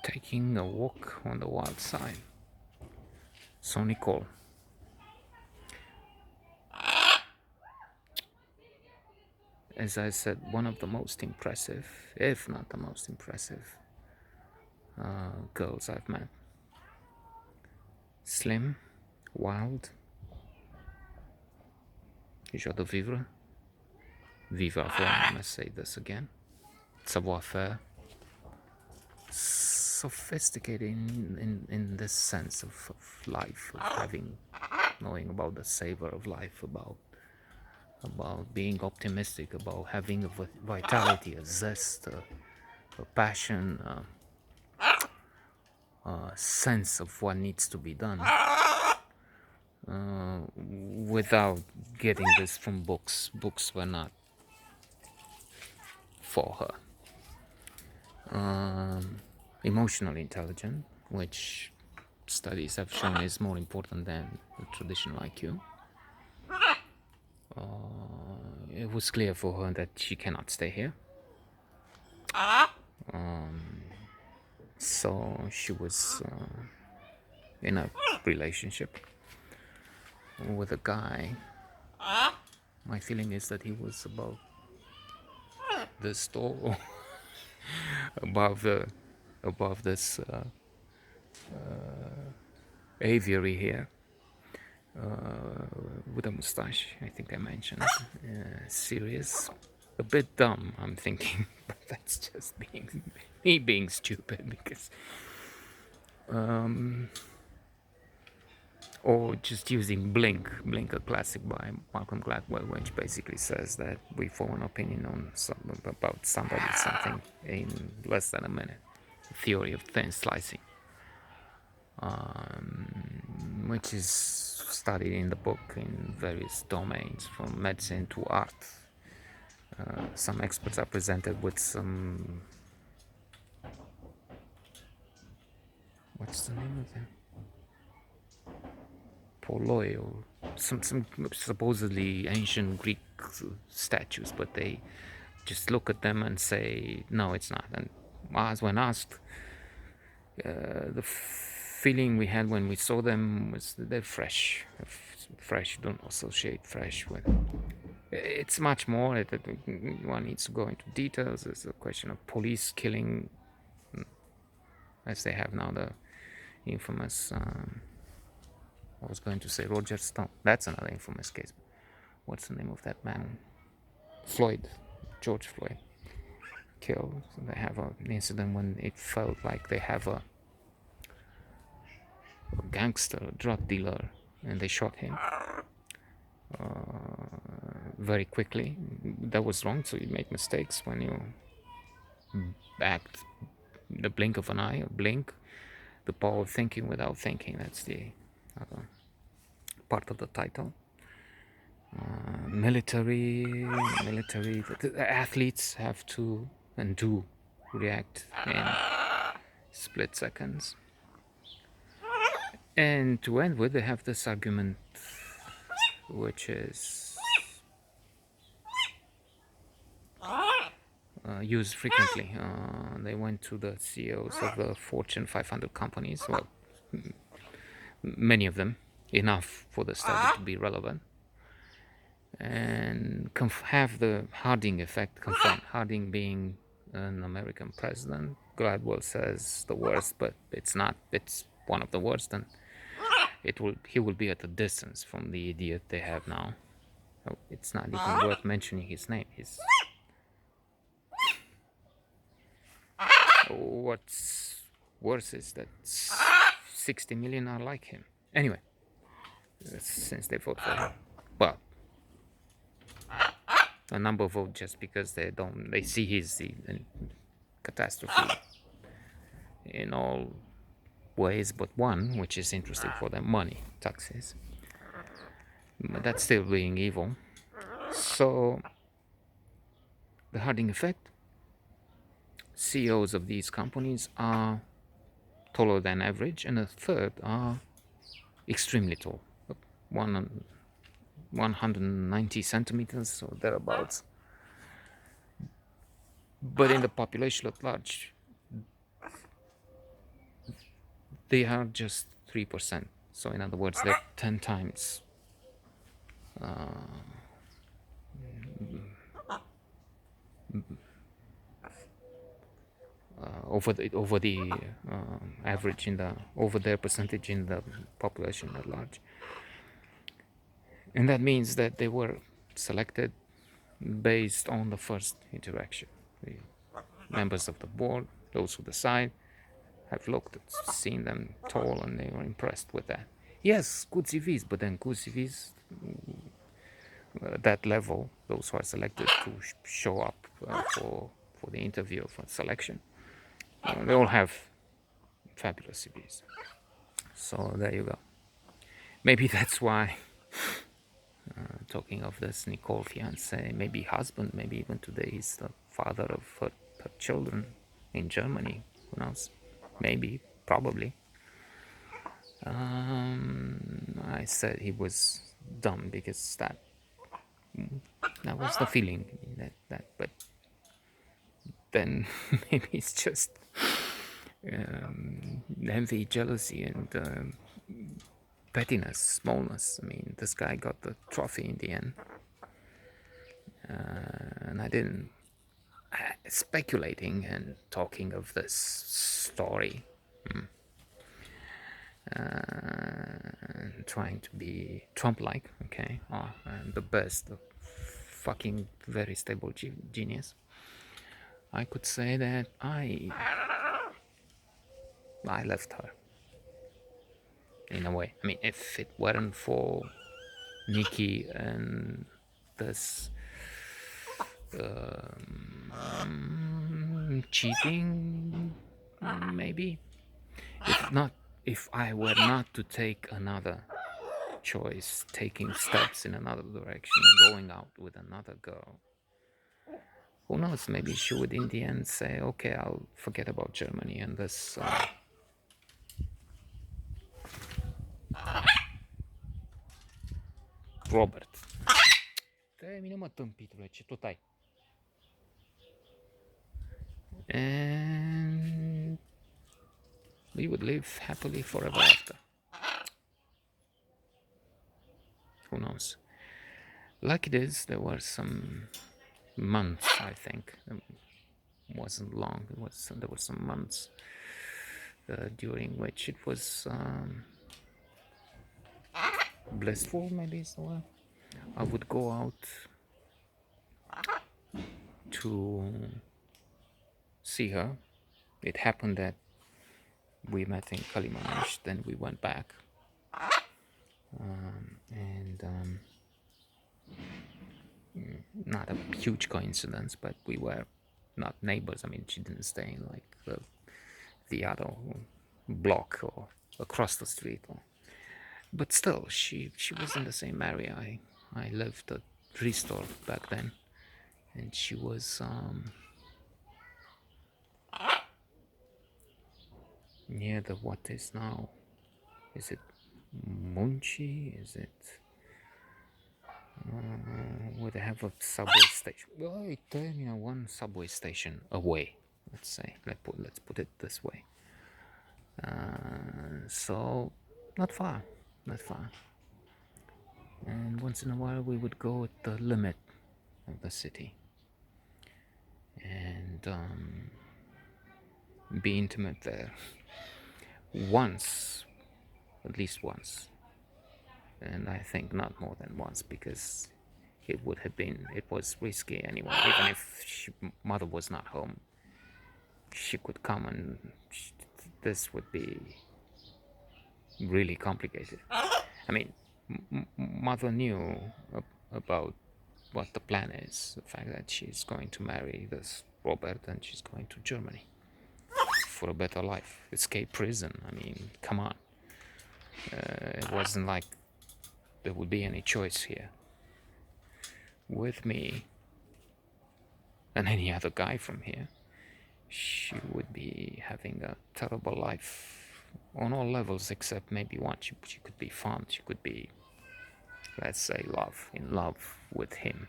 taking a walk on the wild side. So Nicole, as I said, one of the most impressive, if not the most impressive, girls I've met. Slim, wild, joie de vivre, vive à fond, I must say this again, savoir-faire, sophisticated in this sense of life, of knowing about the savor of life, about being optimistic, about having a vitality, a zest, a passion, a sense of what needs to be done, without getting this from books. Books were not for her. Emotionally intelligent, which studies have shown is more important than the traditional IQ. It was clear for her that she cannot stay here. So she was in a relationship with a guy. My feeling is that he was above the store, above this aviary here, with a mustache. I think I mentioned serious, a bit dumb. I'm thinking, but that's just me being stupid because. Or just using Blink, a classic by Malcolm Gladwell, which basically says that we form an opinion on about somebody, something in less than a minute. The theory of thin slicing, which is studied in the book in various domains, from medicine to art. Some experts are presented with some. What's the name of them? Poloi, or some supposedly ancient Greek statues, but they just look at them and say, no, it's not. And as when asked, the feeling we had when we saw them was that they're fresh. Fresh, don't associate fresh with. It's much more. One needs to go into details. It's a question of police killing, as they have now the infamous. I was going to say Roger Stone. That's another infamous case. What's the name of that man? Floyd, George Floyd, killed. So they have an incident when it felt like they have a gangster, a drug dealer, and they shot him very quickly. That was wrong. So you make mistakes when you act the blink of an eye, the power of thinking without thinking. That's the other part of the title. Military, the athletes have to and do react in split seconds. And to end with, they have this argument, which is used frequently. They went to the CEOs of the Fortune 500 companies, well, many of them, enough for the study to be relevant, and have the Harding effect confirmed. Harding being an American president, Gladwell says the worst, but it's not. It's one of the worst, and he will be at a distance from the idiot they have now. It's not even worth mentioning his name. What's worse is that 60 million are like him. Anyway, since they vote for him, well, a number vote just because they see his catastrophe in all ways but one, which is interesting for them: money, taxes. But that's still being evil. So the Harding effect. CEOs of these companies are taller than average, and a third are extremely tall, 190 centimeters or thereabouts. But in the population at large, they are just 3%. So in other words, they're 10 times over the average in the over their percentage in the population at large, and that means that they were selected based on the first interaction. The members of the board, those who decide, have looked at, seen them tall, and they were impressed with that. Yes, good CVs, but then good CVs that level, those who are selected to show up for the interview for selection, they all have fabulous CVs. So there you go. Maybe that's why, talking of this Nicole fiance, maybe husband, maybe even today he's the father of her children in Germany. Who knows? Maybe, probably. I said he was dumb because that was the feeling but then maybe it's just envy, jealousy, and pettiness, smallness. I mean, this guy got the trophy in the end, and I didn't. Speculating and talking of this story, and trying to be Trump-like, okay, and the best, the fucking very stable genius. I could say that I left her in a way. I mean, if it weren't for Nikki and this cheating, maybe. If I were not to take another choice, taking steps in another direction, going out with another girl, who knows? Maybe she would, in the end, say, "Okay, I'll forget about Germany and this." Robert. Termină, mă, tâmpitule, ce tot ai. And we would live happily forever after. Who knows? Like it is, there were some months, I think. It wasn't long. There were some months during which it was blissful, maybe is the word. I would go out to see her. It happened that we met in Kalimantan, then we went back. And not a huge coincidence, but we were not neighbors. I mean, she didn't stay in like the other block or across the street, but still, she was in the same area. I lived at Restore back then, and she was near the what is now. Is it Munchi? Is it where they have a subway station? Well, one subway station away. Let's say. Let's put it this way. So not far. And once in a while we would go at the limit of the city and be intimate there once, at least once, and I think not more than once, because it was risky anyway. Even if mother was not home, she could come, and this would be really complicated. I mean, mother knew about what the plan is, the fact that she's going to marry this Robert and she's going to Germany for a better life, escape prison. I mean, come on. It wasn't like there would be any choice here. With me and any other guy from here, she would be having a terrible life on all levels except maybe one. She could be fond, she could be, let's say, in love with him,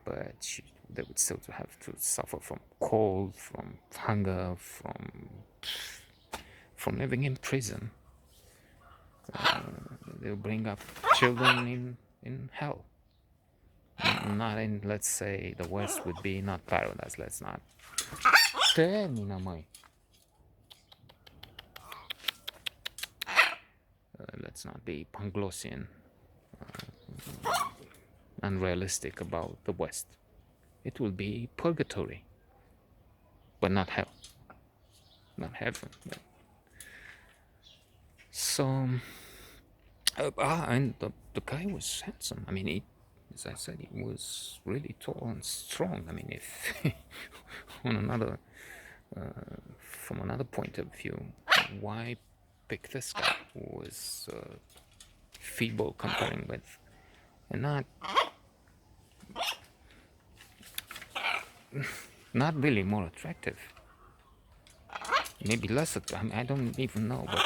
but they would still have to suffer from cold, from hunger, from from living in prison. They'll bring up children in hell. Not in, let's say, the West would be not paradise. Let's not. Termina, mãe. Let's not be Panglossian, unrealistic about the West. It will be purgatory, but not hell, not heaven. So, and the guy was handsome. I mean, as I said, he was really tall and strong. I mean, if on another, from another point of view, why pick this guy who was feeble comparing with, and not really more attractive, maybe less attractive. I don't even know, but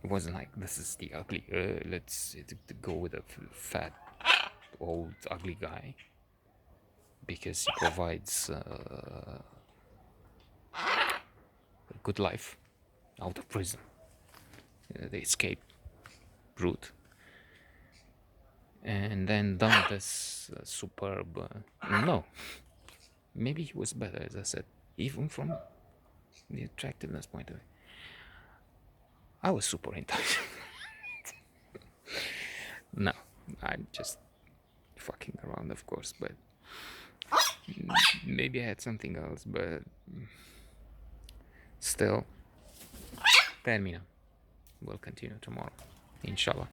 it wasn't like this is the ugly. Let's go with a fat, old, ugly guy because he provides a good life out of prison. The escape route, and then done this superb. No, maybe he was better, as I said, even from the attractiveness point of view. I was super into it. No, I'm just fucking around, of course, but maybe I had something else, but still, termina. We'll continue tomorrow, inshallah.